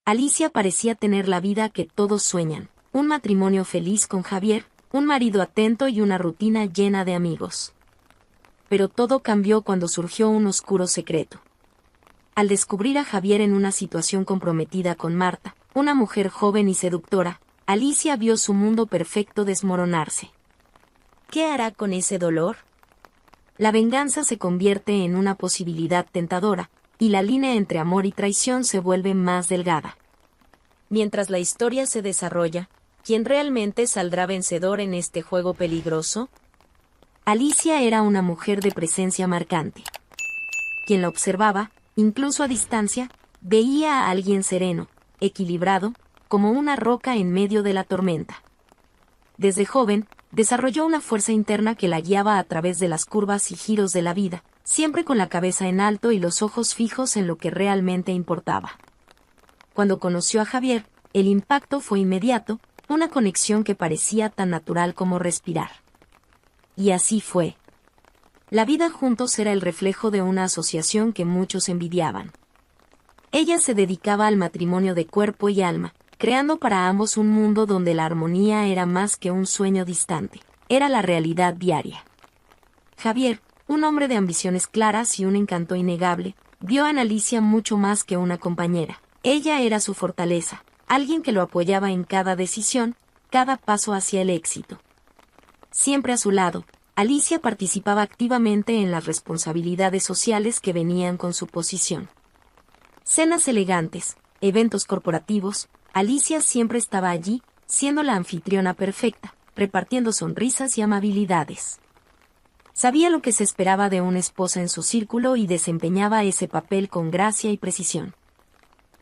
Alicia parecía tener la vida que todos sueñan, un matrimonio feliz con Javier, un marido atento y una rutina llena de amigos. Pero todo cambió cuando surgió un oscuro secreto. Al descubrir a Javier en una situación comprometida con Marta, una mujer joven y seductora, Alicia vio su mundo perfecto desmoronarse. ¿Qué hará con ese dolor? La venganza se convierte en una posibilidad tentadora, y la línea entre amor y traición se vuelve más delgada. Mientras la historia se desarrolla, ¿quién realmente saldrá vencedor en este juego peligroso? Alicia era una mujer de presencia marcante. Quien la observaba, incluso a distancia, veía a alguien sereno, equilibrado, como una roca en medio de la tormenta. Desde joven, desarrolló una fuerza interna que la guiaba a través de las curvas y giros de la vida, siempre con la cabeza en alto y los ojos fijos en lo que realmente importaba. Cuando conoció a Javier, el impacto fue inmediato, una conexión que parecía tan natural como respirar. Y así fue. La vida juntos era el reflejo de una asociación que muchos envidiaban. Ella se dedicaba al matrimonio de cuerpo y alma, creando para ambos un mundo donde la armonía era más que un sueño distante, era la realidad diaria. Javier, un hombre de ambiciones claras y un encanto innegable, vio en Alicia mucho más que una compañera. Ella era su fortaleza, alguien que lo apoyaba en cada decisión, cada paso hacia el éxito. Siempre a su lado, Alicia participaba activamente en las responsabilidades sociales que venían con su posición. Cenas elegantes, eventos corporativos, Alicia siempre estaba allí, siendo la anfitriona perfecta, repartiendo sonrisas y amabilidades. Sabía lo que se esperaba de una esposa en su círculo y desempeñaba ese papel con gracia y precisión.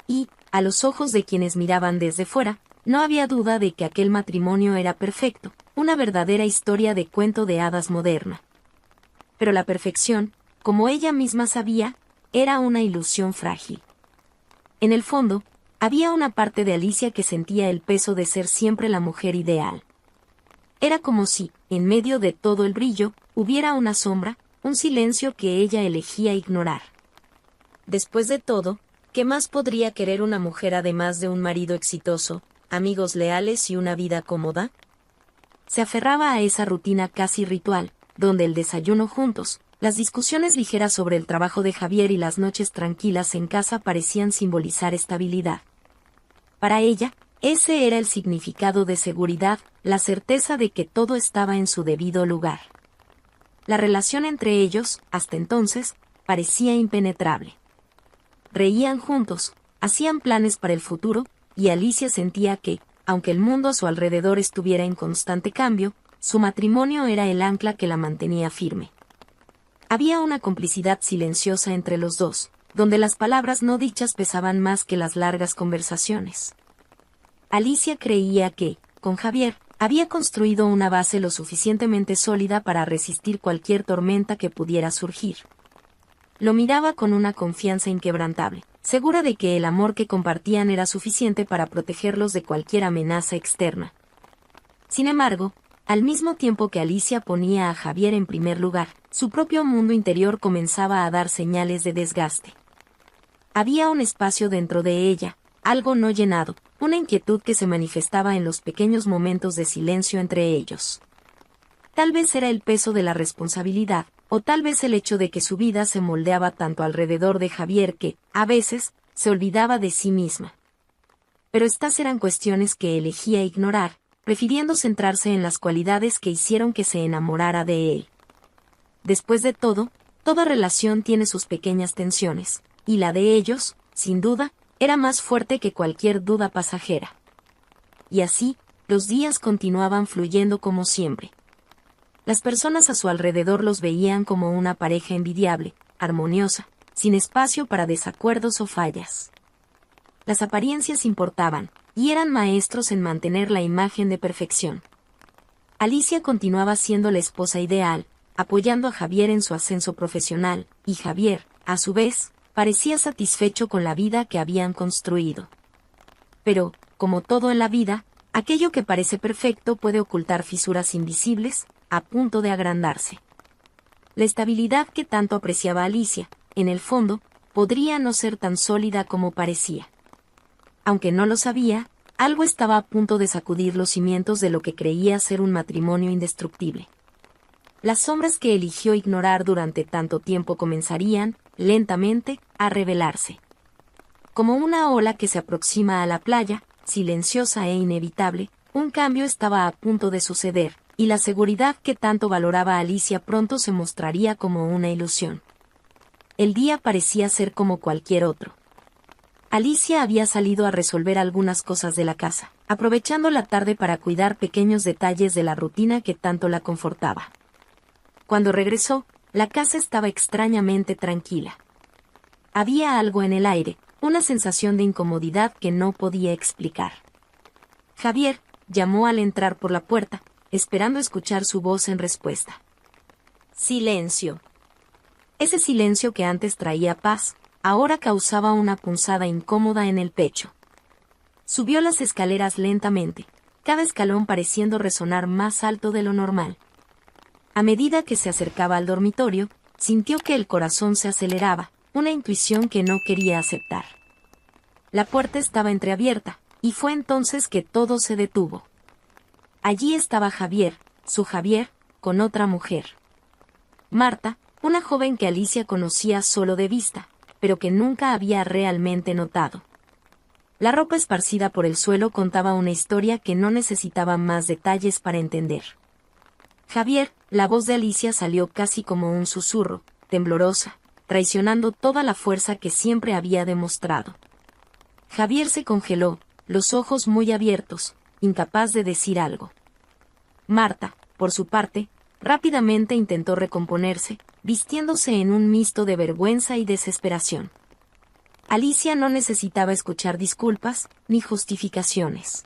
Y, a los ojos de quienes miraban desde fuera, no había duda de que aquel matrimonio era perfecto, una verdadera historia de cuento de hadas moderna. Pero la perfección, como ella misma sabía, era una ilusión frágil. En el fondo, había una parte de Alicia que sentía el peso de ser siempre la mujer ideal. Era como si, en medio de todo el brillo, hubiera una sombra, un silencio que ella elegía ignorar. Después de todo, ¿qué más podría querer una mujer además de un marido exitoso, amigos leales y una vida cómoda? Se aferraba a esa rutina casi ritual, donde el desayuno juntos, las discusiones ligeras sobre el trabajo de Javier y las noches tranquilas en casa parecían simbolizar estabilidad. Para ella, ese era el significado de seguridad, la certeza de que todo estaba en su debido lugar. La relación entre ellos, hasta entonces, parecía impenetrable. Reían juntos, hacían planes para el futuro, y Alicia sentía que, aunque el mundo a su alrededor estuviera en constante cambio, su matrimonio era el ancla que la mantenía firme. Había una complicidad silenciosa entre los dos, donde las palabras no dichas pesaban más que las largas conversaciones. Alicia creía que, con Javier, había construido una base lo suficientemente sólida para resistir cualquier tormenta que pudiera surgir. Lo miraba con una confianza inquebrantable, segura de que el amor que compartían era suficiente para protegerlos de cualquier amenaza externa. Sin embargo, al mismo tiempo que Alicia ponía a Javier en primer lugar, su propio mundo interior comenzaba a dar señales de desgaste. Había un espacio dentro de ella, algo no llenado, una inquietud que se manifestaba en los pequeños momentos de silencio entre ellos. Tal vez era el peso de la responsabilidad, o tal vez el hecho de que su vida se moldeaba tanto alrededor de Javier que, a veces, se olvidaba de sí misma. Pero estas eran cuestiones que elegía ignorar, prefiriendo centrarse en las cualidades que hicieron que se enamorara de él. Después de todo, toda relación tiene sus pequeñas tensiones, y la de ellos, sin duda, era más fuerte que cualquier duda pasajera. Y así, los días continuaban fluyendo como siempre. Las personas a su alrededor los veían como una pareja envidiable, armoniosa, sin espacio para desacuerdos o fallas. Las apariencias importaban, y eran maestros en mantener la imagen de perfección. Alicia continuaba siendo la esposa ideal, apoyando a Javier en su ascenso profesional, y Javier, a su vez, parecía satisfecho con la vida que habían construido. Pero, como todo en la vida, aquello que parece perfecto puede ocultar fisuras invisibles, a punto de agrandarse. La estabilidad que tanto apreciaba Alicia, en el fondo, podría no ser tan sólida como parecía. Aunque no lo sabía, algo estaba a punto de sacudir los cimientos de lo que creía ser un matrimonio indestructible. Las sombras que eligió ignorar durante tanto tiempo comenzarían, lentamente, a revelarse. Como una ola que se aproxima a la playa, silenciosa e inevitable, un cambio estaba a punto de suceder, y la seguridad que tanto valoraba Alicia pronto se mostraría como una ilusión. El día parecía ser como cualquier otro. Alicia había salido a resolver algunas cosas de la casa, aprovechando la tarde para cuidar pequeños detalles de la rutina que tanto la confortaba. Cuando regresó, la casa estaba extrañamente tranquila. Había algo en el aire, una sensación de incomodidad que no podía explicar. Javier llamó al entrar por la puerta, esperando escuchar su voz en respuesta. Silencio. Ese silencio que antes traía paz, ahora causaba una punzada incómoda en el pecho. Subió las escaleras lentamente, cada escalón pareciendo resonar más alto de lo normal. A medida que se acercaba al dormitorio, sintió que el corazón se aceleraba, una intuición que no quería aceptar. La puerta estaba entreabierta, y fue entonces que todo se detuvo. Allí estaba Javier, su Javier, con otra mujer. Marta, una joven que Alicia conocía solo de vista, pero que nunca había realmente notado. La ropa esparcida por el suelo contaba una historia que no necesitaba más detalles para entender. Javier, la voz de Alicia salió casi como un susurro, temblorosa, traicionando toda la fuerza que siempre había demostrado. Javier se congeló, los ojos muy abiertos, incapaz de decir algo. Marta, por su parte, rápidamente intentó recomponerse, vistiéndose en un mixto de vergüenza y desesperación. Alicia no necesitaba escuchar disculpas, ni justificaciones.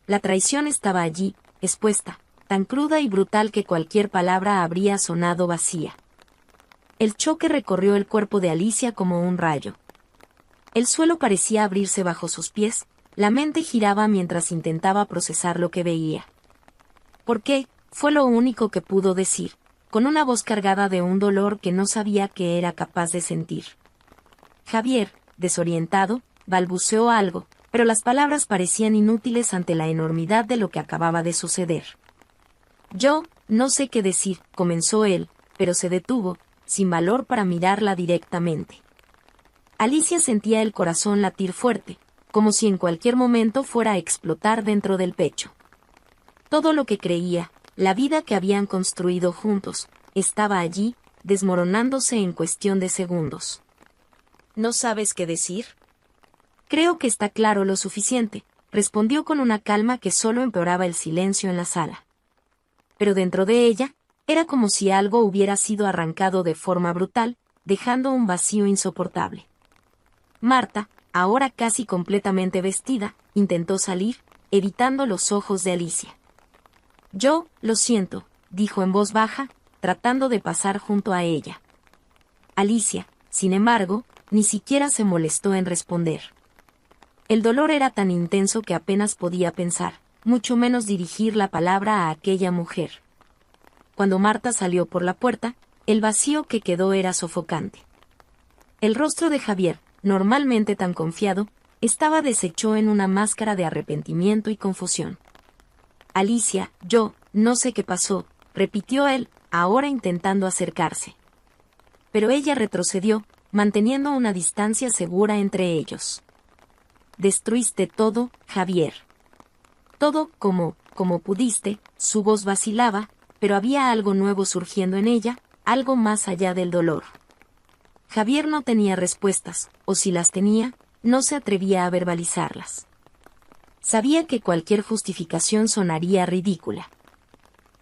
La traición estaba allí, expuesta, tan cruda y brutal que cualquier palabra habría sonado vacía. El choque recorrió el cuerpo de Alicia como un rayo. El suelo parecía abrirse bajo sus pies, la mente giraba mientras intentaba procesar lo que veía. ¿Por qué? Fue lo único que pudo decir, con una voz cargada de un dolor que no sabía que era capaz de sentir. Javier, desorientado, balbuceó algo, pero las palabras parecían inútiles ante la enormidad de lo que acababa de suceder. Yo, no sé qué decir, comenzó él, pero se detuvo, sin valor para mirarla directamente. Alicia sentía el corazón latir fuerte, como si en cualquier momento fuera a explotar dentro del pecho. Todo lo que creía, la vida que habían construido juntos, estaba allí, desmoronándose en cuestión de segundos. ¿No sabes qué decir? Creo que está claro lo suficiente, respondió con una calma que solo empeoraba el silencio en la sala. Pero dentro de ella, era como si algo hubiera sido arrancado de forma brutal, dejando un vacío insoportable. Marta, ahora casi completamente vestida, intentó salir, evitando los ojos de Alicia. Yo, lo siento, dijo en voz baja, tratando de pasar junto a ella. Alicia, sin embargo, ni siquiera se molestó en responder. El dolor era tan intenso que apenas podía pensar, mucho menos dirigir la palabra a aquella mujer. Cuando Marta salió por la puerta, el vacío que quedó era sofocante. El rostro de Javier, normalmente tan confiado, estaba deshecho en una máscara de arrepentimiento y confusión. Alicia, yo, no sé qué pasó, repitió él, ahora intentando acercarse. Pero ella retrocedió, manteniendo una distancia segura entre ellos. Destruiste todo, Javier. Todo como pudiste, su voz vacilaba, pero había algo nuevo surgiendo en ella, algo más allá del dolor. Javier no tenía respuestas, o si las tenía, no se atrevía a verbalizarlas. Sabía que cualquier justificación sonaría ridícula.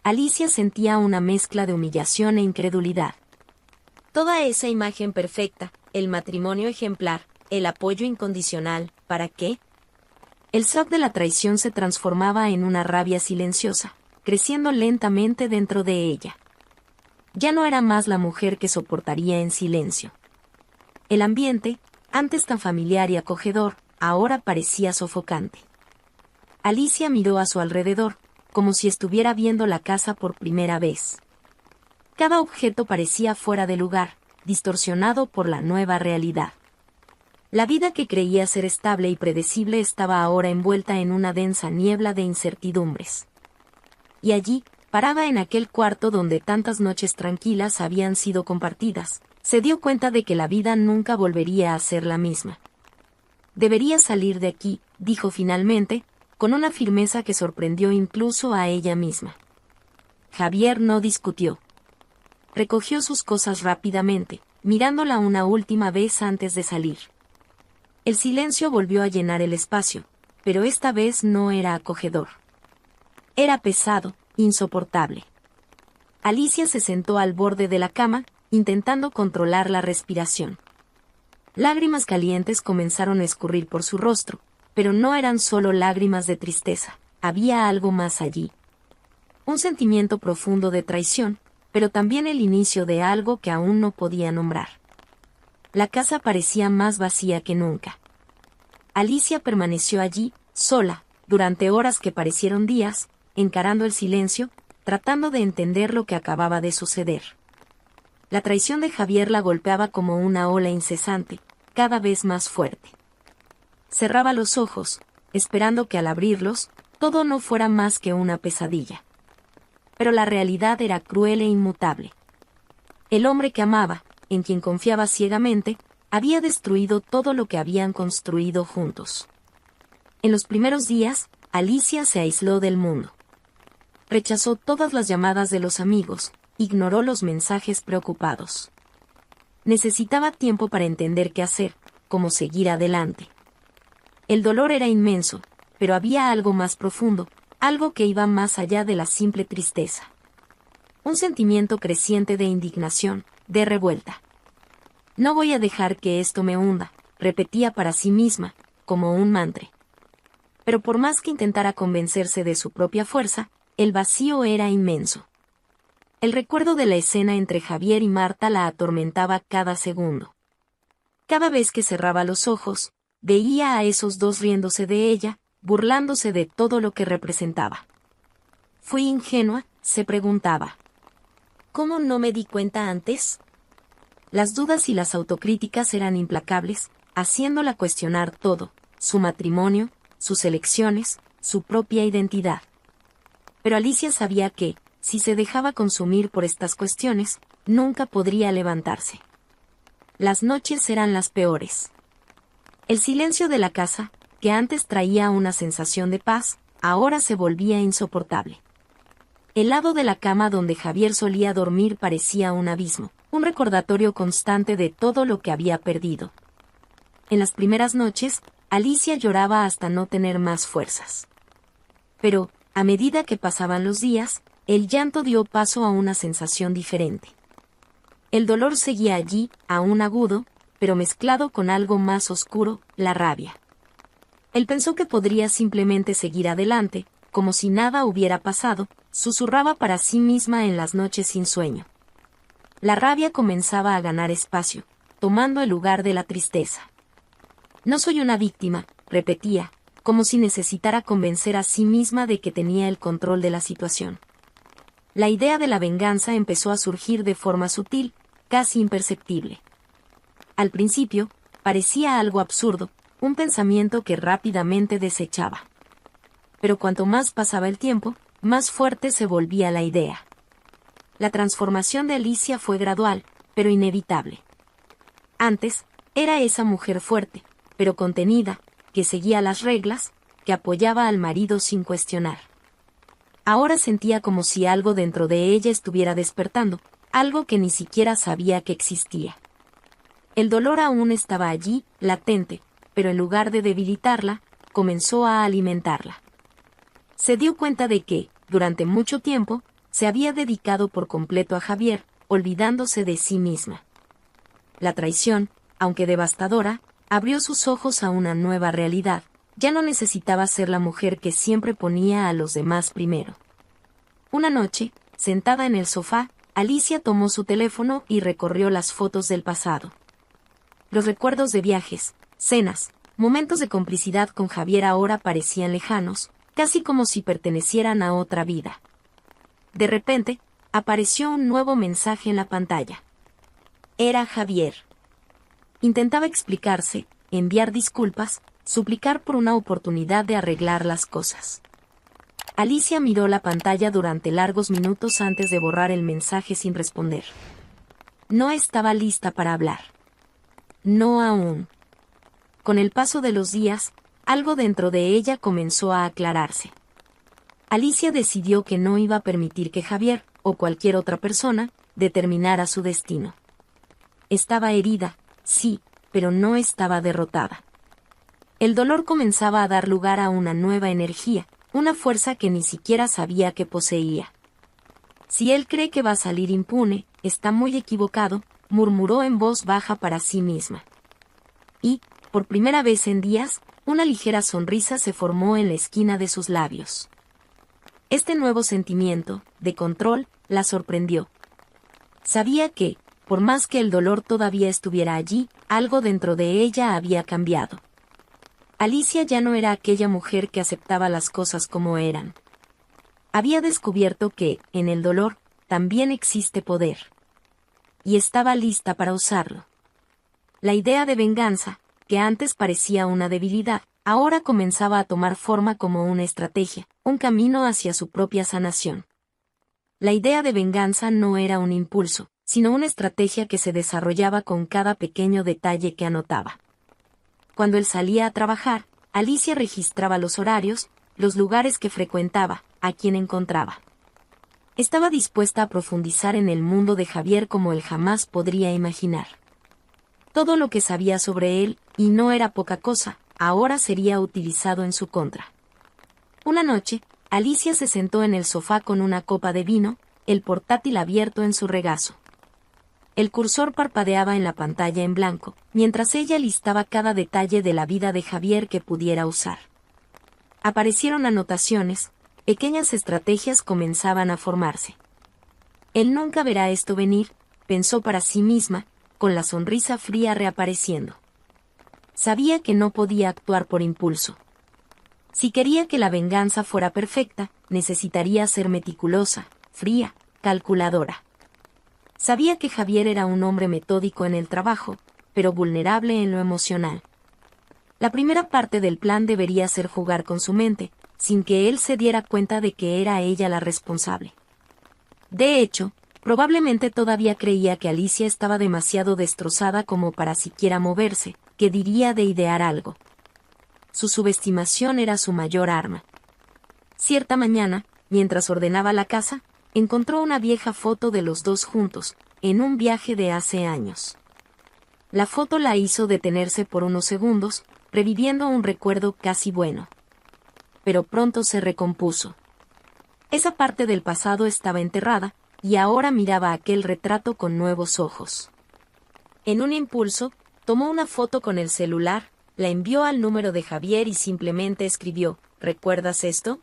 Alicia sentía una mezcla de humillación e incredulidad. Toda esa imagen perfecta, el matrimonio ejemplar, el apoyo incondicional, ¿para qué? El shock de la traición se transformaba en una rabia silenciosa, creciendo lentamente dentro de ella. Ya no era más la mujer que soportaría en silencio. El ambiente, antes tan familiar y acogedor, ahora parecía sofocante. Alicia miró a su alrededor, como si estuviera viendo la casa por primera vez. Cada objeto parecía fuera de lugar, distorsionado por la nueva realidad. La vida que creía ser estable y predecible estaba ahora envuelta en una densa niebla de incertidumbres. Y allí, parada en aquel cuarto donde tantas noches tranquilas habían sido compartidas, se dio cuenta de que la vida nunca volvería a ser la misma. Debería salir de aquí, dijo finalmente, con una firmeza que sorprendió incluso a ella misma. Javier no discutió. Recogió sus cosas rápidamente, mirándola una última vez antes de salir. El silencio volvió a llenar el espacio, pero esta vez no era acogedor. Era pesado, insoportable. Alicia se sentó al borde de la cama, intentando controlar la respiración. Lágrimas calientes comenzaron a escurrir por su rostro, pero no eran solo lágrimas de tristeza, había algo más allí. Un sentimiento profundo de traición, pero también el inicio de algo que aún no podía nombrar. La casa parecía más vacía que nunca. Alicia permaneció allí, sola, durante horas que parecieron días, encarando el silencio, tratando de entender lo que acababa de suceder. La traición de Javier la golpeaba como una ola incesante, cada vez más fuerte. Cerraba los ojos, esperando que al abrirlos, todo no fuera más que una pesadilla. Pero la realidad era cruel e inmutable. El hombre que amaba, en quien confiaba ciegamente, había destruido todo lo que habían construido juntos. En los primeros días, Alicia se aisló del mundo. Rechazó todas las llamadas de los amigos, ignoró los mensajes preocupados. Necesitaba tiempo para entender qué hacer, cómo seguir adelante. El dolor era inmenso, pero había algo más profundo, algo que iba más allá de la simple tristeza. Un sentimiento creciente de indignación, de revuelta. No voy a dejar que esto me hunda, repetía para sí misma, como un mantra. Pero por más que intentara convencerse de su propia fuerza, el vacío era inmenso. El recuerdo de la escena entre Javier y Marta la atormentaba cada segundo. Cada vez que cerraba los ojos, veía a esos dos riéndose de ella, burlándose de todo lo que representaba. ¿Fui ingenua?, se preguntaba. ¿Cómo no me di cuenta antes? Las dudas y las autocríticas eran implacables, haciéndola cuestionar todo, su matrimonio, sus elecciones, su propia identidad. Pero Alicia sabía que, si se dejaba consumir por estas cuestiones, nunca podría levantarse. Las noches eran las peores. El silencio de la casa, que antes traía una sensación de paz, ahora se volvía insoportable. El lado de la cama donde Javier solía dormir parecía un abismo, un recordatorio constante de todo lo que había perdido. En las primeras noches, Alicia lloraba hasta no tener más fuerzas. Pero, a medida que pasaban los días, el llanto dio paso a una sensación diferente. El dolor seguía allí, aún agudo, pero mezclado con algo más oscuro, la rabia. Él pensó que podría simplemente seguir adelante, como si nada hubiera pasado, susurraba para sí misma en las noches sin sueño. La rabia comenzaba a ganar espacio, tomando el lugar de la tristeza. No soy una víctima, repetía, como si necesitara convencer a sí misma de que tenía el control de la situación. La idea de la venganza empezó a surgir de forma sutil, casi imperceptible. Al principio, parecía algo absurdo, un pensamiento que rápidamente desechaba. Pero cuanto más pasaba el tiempo, más fuerte se volvía la idea. La transformación de Alicia fue gradual, pero inevitable. Antes, era esa mujer fuerte, pero contenida, que seguía las reglas, que apoyaba al marido sin cuestionar. Ahora sentía como si algo dentro de ella estuviera despertando, algo que ni siquiera sabía que existía. El dolor aún estaba allí, latente, pero en lugar de debilitarla, comenzó a alimentarla. Se dio cuenta de que, durante mucho tiempo, se había dedicado por completo a Javier, olvidándose de sí misma. La traición, aunque devastadora, abrió sus ojos a una nueva realidad. Ya no necesitaba ser la mujer que siempre ponía a los demás primero. Una noche, sentada en el sofá, Alicia tomó su teléfono y recorrió las fotos del pasado. Los recuerdos de viajes, cenas, momentos de complicidad con Javier ahora parecían lejanos, casi como si pertenecieran a otra vida. De repente, apareció un nuevo mensaje en la pantalla. Era Javier. Intentaba explicarse, enviar disculpas, suplicar por una oportunidad de arreglar las cosas. Alicia miró la pantalla durante largos minutos antes de borrar el mensaje sin responder. No estaba lista para hablar. No aún. Con el paso de los días, algo dentro de ella comenzó a aclararse. Alicia decidió que no iba a permitir que Javier, o cualquier otra persona, determinara su destino. Estaba herida, sí, pero no estaba derrotada. El dolor comenzaba a dar lugar a una nueva energía, una fuerza que ni siquiera sabía que poseía. Si él cree que va a salir impune, está muy equivocado, murmuró en voz baja para sí misma. Y, por primera vez en días, una ligera sonrisa se formó en la esquina de sus labios. Este nuevo sentimiento, de control, la sorprendió. Sabía que, por más que el dolor todavía estuviera allí, algo dentro de ella había cambiado. Alicia ya no era aquella mujer que aceptaba las cosas como eran. Había descubierto que, en el dolor, también existe poder. Y estaba lista para usarlo. La idea de venganza, que antes parecía una debilidad, ahora comenzaba a tomar forma como una estrategia, un camino hacia su propia sanación. La idea de venganza no era un impulso, sino una estrategia que se desarrollaba con cada pequeño detalle que anotaba. Cuando él salía a trabajar, Alicia registraba los horarios, los lugares que frecuentaba, a quien encontraba. Estaba dispuesta a profundizar en el mundo de Javier como él jamás podría imaginar. Todo lo que sabía sobre él, y no era poca cosa, ahora sería utilizado en su contra. Una noche, Alicia se sentó en el sofá con una copa de vino, el portátil abierto en su regazo. El cursor parpadeaba en la pantalla en blanco, mientras ella listaba cada detalle de la vida de Javier que pudiera usar. Aparecieron anotaciones, pequeñas estrategias comenzaban a formarse. Él nunca verá esto venir, pensó para sí misma, con la sonrisa fría reapareciendo. Sabía que no podía actuar por impulso. Si quería que la venganza fuera perfecta, necesitaría ser meticulosa, fría, calculadora. Sabía que Javier era un hombre metódico en el trabajo, pero vulnerable en lo emocional. La primera parte del plan debería ser jugar con su mente, sin que él se diera cuenta de que era ella la responsable. De hecho, probablemente todavía creía que Alicia estaba demasiado destrozada como para siquiera moverse, que diría de idear algo. Su subestimación era su mayor arma. Cierta mañana, mientras ordenaba la casa, encontró una vieja foto de los dos juntos, en un viaje de hace años. La foto la hizo detenerse por unos segundos, reviviendo un recuerdo casi bueno. Pero pronto se recompuso. Esa parte del pasado estaba enterrada, y ahora miraba aquel retrato con nuevos ojos. En un impulso, tomó una foto con el celular, la envió al número de Javier y simplemente escribió, ¿recuerdas esto?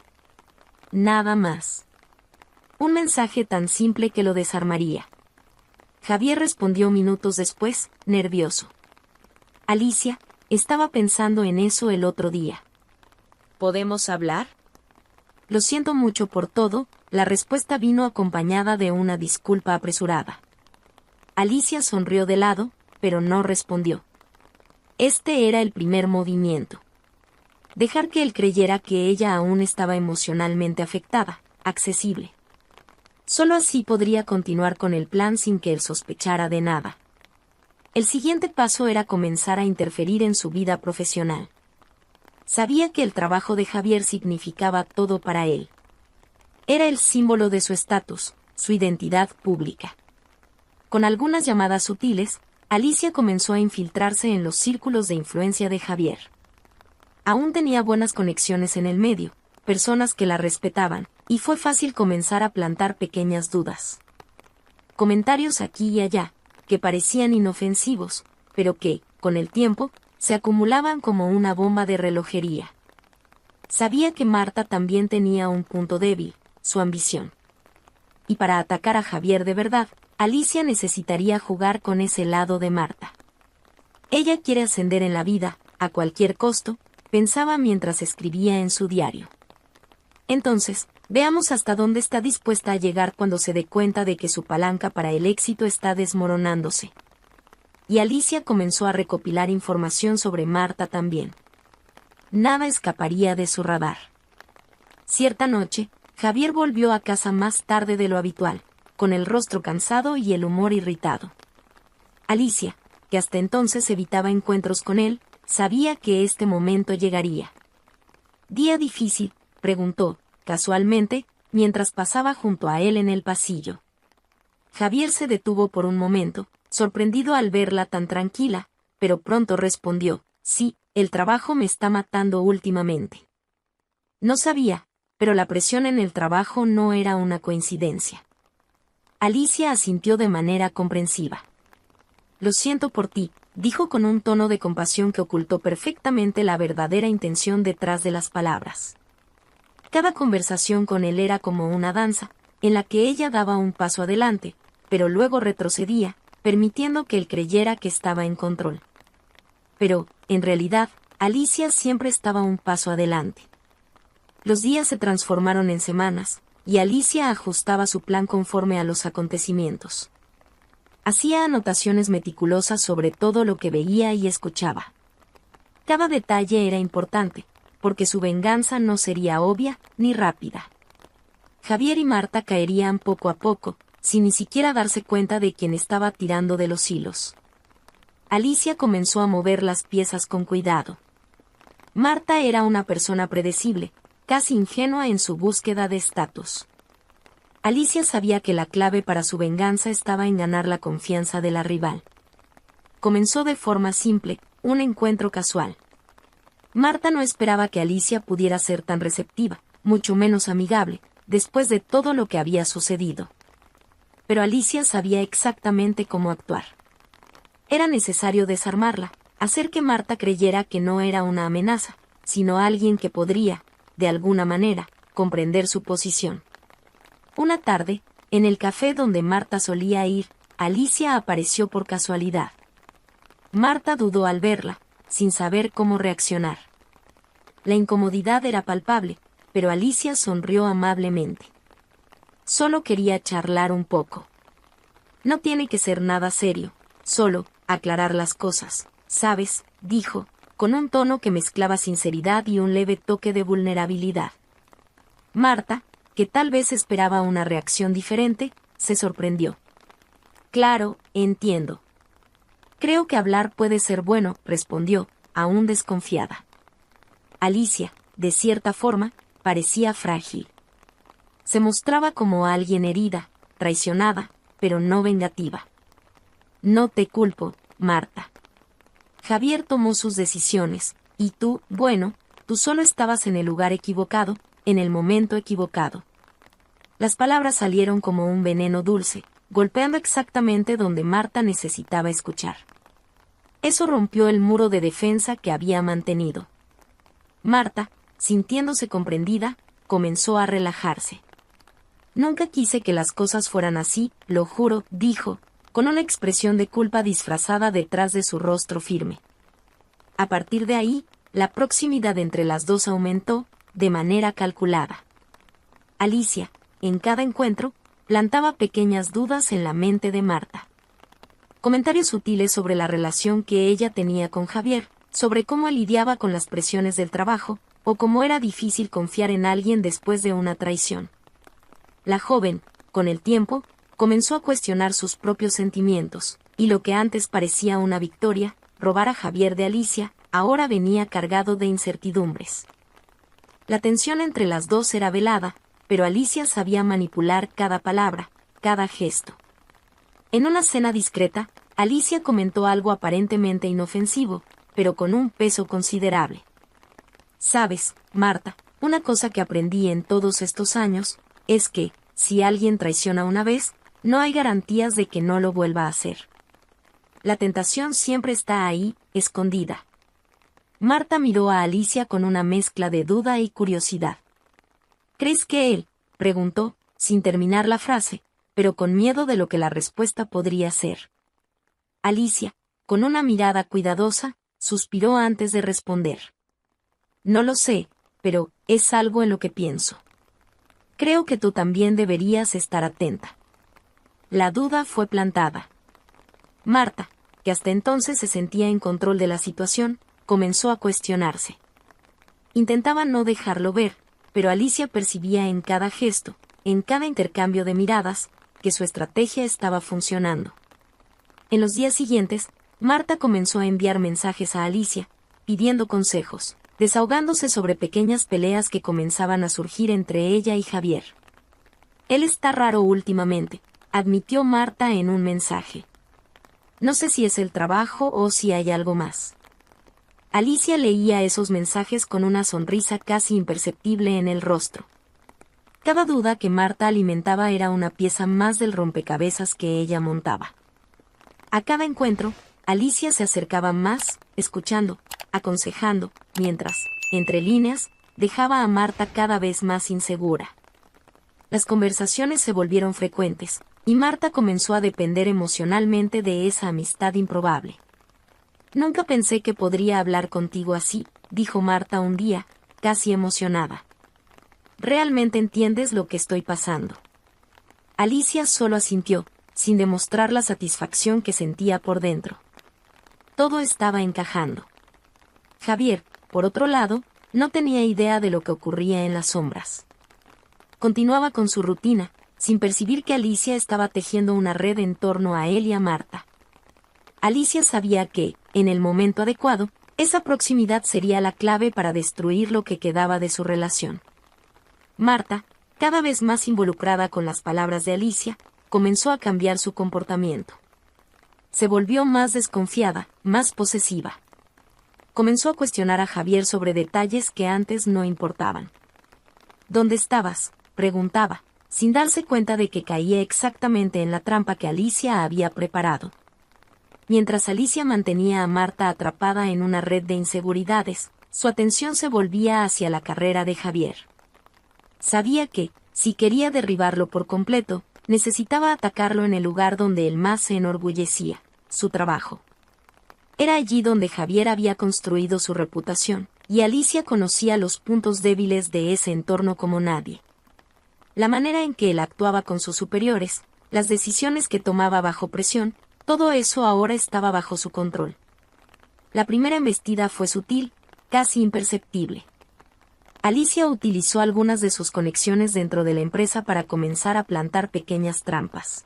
Nada más. Un mensaje tan simple que lo desarmaría. Javier respondió minutos después, nervioso. Alicia, estaba pensando en eso el otro día. ¿Podemos hablar? Lo siento mucho por todo, la respuesta vino acompañada de una disculpa apresurada. Alicia sonrió de lado, pero no respondió. Este era el primer movimiento. Dejar que él creyera que ella aún estaba emocionalmente afectada, accesible. Solo así podría continuar con el plan sin que él sospechara de nada. El siguiente paso era comenzar a interferir en su vida profesional. Sabía que el trabajo de Javier significaba todo para él. Era el símbolo de su estatus, su identidad pública. Con algunas llamadas sutiles, Alicia comenzó a infiltrarse en los círculos de influencia de Javier. Aún tenía buenas conexiones en el medio, personas que la respetaban, y fue fácil comenzar a plantar pequeñas dudas. Comentarios aquí y allá, que parecían inofensivos, pero que, con el tiempo, se acumulaban como una bomba de relojería. Sabía que Marta también tenía un punto débil, su ambición. Y para atacar a Javier de verdad, Alicia necesitaría jugar con ese lado de Marta. Ella quiere ascender en la vida, a cualquier costo, pensaba mientras escribía en su diario. Entonces, veamos hasta dónde está dispuesta a llegar cuando se dé cuenta de que su palanca para el éxito está desmoronándose. y Alicia comenzó a recopilar información sobre Marta también. Nada escaparía de su radar. Cierta noche, Javier volvió a casa más tarde de lo habitual, con el rostro cansado y el humor irritado. Alicia, que hasta entonces evitaba encuentros con él, sabía que este momento llegaría. ¿Día difícil?, preguntó, casualmente, mientras pasaba junto a él en el pasillo. Javier se detuvo por un momento, sorprendido al verla tan tranquila, pero pronto respondió: sí, el trabajo me está matando últimamente. No sabía, pero la presión en el trabajo no era una coincidencia. Alicia asintió de manera comprensiva. Lo siento por ti, dijo con un tono de compasión que ocultó perfectamente la verdadera intención detrás de las palabras. Cada conversación con él era como una danza, en la que ella daba un paso adelante, pero luego retrocedía, permitiendo que él creyera que estaba en control. Pero, en realidad, Alicia siempre estaba un paso adelante. Los días se transformaron en semanas, y Alicia ajustaba su plan conforme a los acontecimientos. Hacía anotaciones meticulosas sobre todo lo que veía y escuchaba. Cada detalle era importante, porque su venganza no sería obvia ni rápida. Javier y Marta caerían poco a poco, sin ni siquiera darse cuenta de quién estaba tirando de los hilos. Alicia comenzó a mover las piezas con cuidado. Marta era una persona predecible, casi ingenua en su búsqueda de estatus. Alicia sabía que la clave para su venganza estaba en ganar la confianza de la rival. Comenzó de forma simple, un encuentro casual. Marta no esperaba que Alicia pudiera ser tan receptiva, mucho menos amigable, después de todo lo que había sucedido. Pero Alicia sabía exactamente cómo actuar. Era necesario desarmarla, hacer que Marta creyera que no era una amenaza, sino alguien que podría, de alguna manera, comprender su posición. Una tarde, en el café donde Marta solía ir, Alicia apareció por casualidad. Marta dudó al verla, sin saber cómo reaccionar. La incomodidad era palpable, pero Alicia sonrió amablemente. Solo quería charlar un poco. No tiene que ser nada serio, solo aclarar las cosas, ¿sabes?, dijo, con un tono que mezclaba sinceridad y un leve toque de vulnerabilidad. Marta, que tal vez esperaba una reacción diferente, se sorprendió. Claro, entiendo. Creo que hablar puede ser bueno, respondió, aún desconfiada. Alicia, de cierta forma, parecía frágil. Se mostraba como alguien herida, traicionada, pero no vengativa. No te culpo, Marta. Javier tomó sus decisiones, y tú, bueno, tú solo estabas en el lugar equivocado, en el momento equivocado. Las palabras salieron como un veneno dulce, golpeando exactamente donde Marta necesitaba escuchar. Eso rompió el muro de defensa que había mantenido. Marta, sintiéndose comprendida, comenzó a relajarse. Nunca quise que las cosas fueran así, lo juro, dijo, con una expresión de culpa disfrazada detrás de su rostro firme. A partir de ahí, la proximidad entre las dos aumentó, de manera calculada. Alicia, en cada encuentro, plantaba pequeñas dudas en la mente de Marta. Comentarios sutiles sobre la relación que ella tenía con Javier, sobre cómo lidiaba con las presiones del trabajo, o cómo era difícil confiar en alguien después de una traición. La joven, con el tiempo, comenzó a cuestionar sus propios sentimientos, y lo que antes parecía una victoria, robar a Javier de Alicia, ahora venía cargado de incertidumbres. La tensión entre las dos era velada, pero Alicia sabía manipular cada palabra, cada gesto. En una cena discreta, Alicia comentó algo aparentemente inofensivo, pero con un peso considerable. Sabes, Marta, una cosa que aprendí en todos estos años, es que, si alguien traiciona una vez, no hay garantías de que no lo vuelva a hacer. La tentación siempre está ahí, escondida. Marta miró a Alicia con una mezcla de duda y curiosidad. ¿Crees que él?, preguntó, sin terminar la frase, pero con miedo de lo que la respuesta podría ser. Alicia, con una mirada cuidadosa, suspiró antes de responder. No lo sé, pero es algo en lo que pienso. Creo que tú también deberías estar atenta. La duda fue plantada. Marta, que hasta entonces se sentía en control de la situación, comenzó a cuestionarse. Intentaba no dejarlo ver, pero Alicia percibía en cada gesto, en cada intercambio de miradas, que su estrategia estaba funcionando. En los días siguientes, Marta comenzó a enviar mensajes a Alicia, pidiendo consejos, desahogándose sobre pequeñas peleas que comenzaban a surgir entre ella y Javier. Él está raro últimamente, admitió Marta en un mensaje. No sé si es el trabajo o si hay algo más. Alicia leía esos mensajes con una sonrisa casi imperceptible en el rostro. Cada duda que Marta alimentaba era una pieza más del rompecabezas que ella montaba. A cada encuentro, Alicia se acercaba más, escuchando, aconsejando, mientras, entre líneas, dejaba a Marta cada vez más insegura. Las conversaciones se volvieron frecuentes, y Marta comenzó a depender emocionalmente de esa amistad improbable. Nunca pensé que podría hablar contigo así, dijo Marta un día, casi emocionada. ¿Realmente entiendes lo que estoy pasando? Alicia solo asintió, sin demostrar la satisfacción que sentía por dentro. Todo estaba encajando. Javier, por otro lado, no tenía idea de lo que ocurría en las sombras. Continuaba con su rutina, sin percibir que Alicia estaba tejiendo una red en torno a él y a Marta. Alicia sabía que, en el momento adecuado, esa proximidad sería la clave para destruir lo que quedaba de su relación. Marta, cada vez más involucrada con las palabras de Alicia, comenzó a cambiar su comportamiento. Se volvió más desconfiada, más posesiva. Comenzó a cuestionar a Javier sobre detalles que antes no importaban. ¿Dónde estabas?, preguntaba, sin darse cuenta de que caía exactamente en la trampa que Alicia había preparado. Mientras Alicia mantenía a Marta atrapada en una red de inseguridades, su atención se volvía hacia la carrera de Javier. Sabía que, si quería derribarlo por completo, necesitaba atacarlo en el lugar donde él más se enorgullecía, su trabajo. Era allí donde Javier había construido su reputación, y Alicia conocía los puntos débiles de ese entorno como nadie. La manera en que él actuaba con sus superiores, las decisiones que tomaba bajo presión, todo eso ahora estaba bajo su control. La primera embestida fue sutil, casi imperceptible. Alicia utilizó algunas de sus conexiones dentro de la empresa para comenzar a plantar pequeñas trampas.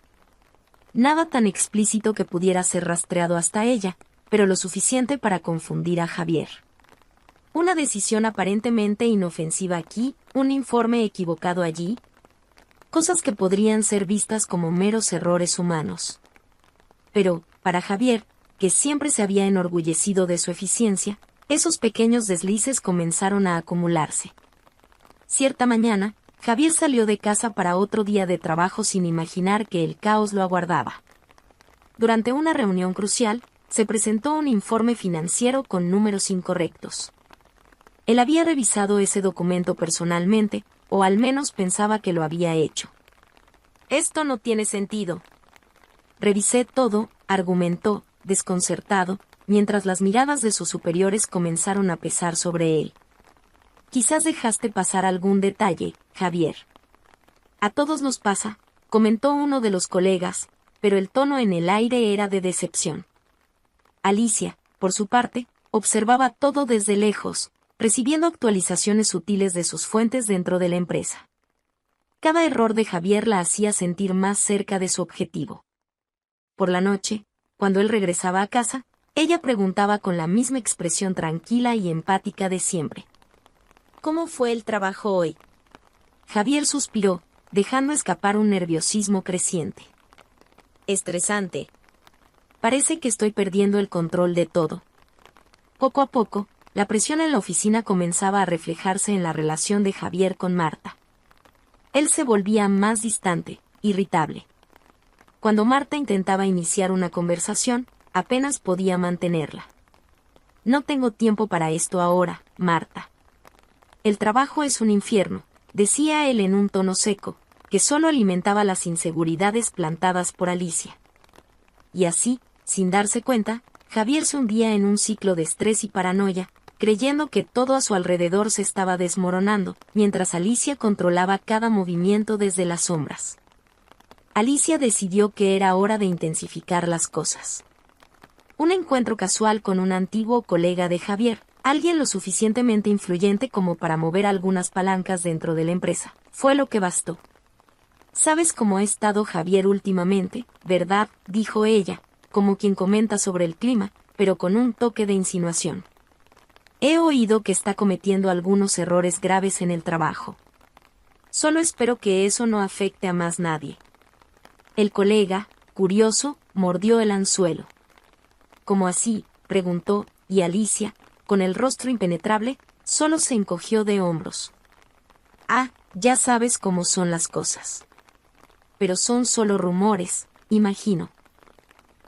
Nada tan explícito que pudiera ser rastreado hasta ella, pero lo suficiente para confundir a Javier. Una decisión aparentemente inofensiva aquí, un informe equivocado allí. Cosas que podrían ser vistas como meros errores humanos. Pero, para Javier, que siempre se había enorgullecido de su eficiencia, esos pequeños deslices comenzaron a acumularse. Cierta mañana, Javier salió de casa para otro día de trabajo sin imaginar que el caos lo aguardaba. Durante una reunión crucial, se presentó un informe financiero con números incorrectos. Él había revisado ese documento personalmente, o al menos pensaba que lo había hecho. Esto no tiene sentido. Revisé todo, argumentó, desconcertado, mientras las miradas de sus superiores comenzaron a pesar sobre él. Quizás dejaste pasar algún detalle, Javier. A todos nos pasa, comentó uno de los colegas, pero el tono en el aire era de decepción. Alicia, por su parte, observaba todo desde lejos, recibiendo actualizaciones sutiles de sus fuentes dentro de la empresa. Cada error de Javier la hacía sentir más cerca de su objetivo. Por la noche, cuando él regresaba a casa, ella preguntaba con la misma expresión tranquila y empática de siempre. ¿Cómo fue el trabajo hoy? Javier suspiró, dejando escapar un nerviosismo creciente. Estresante. Parece que estoy perdiendo el control de todo. Poco a poco, la presión en la oficina comenzaba a reflejarse en la relación de Javier con Marta. Él se volvía más distante, irritable. Cuando Marta intentaba iniciar una conversación, apenas podía mantenerla. No tengo tiempo para esto ahora, Marta. El trabajo es un infierno, decía él en un tono seco, que solo alimentaba las inseguridades plantadas por Alicia. Y así, sin darse cuenta, Javier se hundía en un ciclo de estrés y paranoia, creyendo que todo a su alrededor se estaba desmoronando, mientras Alicia controlaba cada movimiento desde las sombras. Alicia decidió que era hora de intensificar las cosas. Un encuentro casual con un antiguo colega de Javier, alguien lo suficientemente influyente como para mover algunas palancas dentro de la empresa, fue lo que bastó. «Sabes cómo ha estado Javier últimamente, ¿verdad?», dijo ella, como quien comenta sobre el clima, pero con un toque de insinuación. «He oído que está cometiendo algunos errores graves en el trabajo. Solo espero que eso no afecte a más nadie». El colega, curioso, mordió el anzuelo. «¿Cómo así?», preguntó, y Alicia, con el rostro impenetrable, solo se encogió de hombros. «Ah, ya sabes cómo son las cosas. Pero son solo rumores, imagino».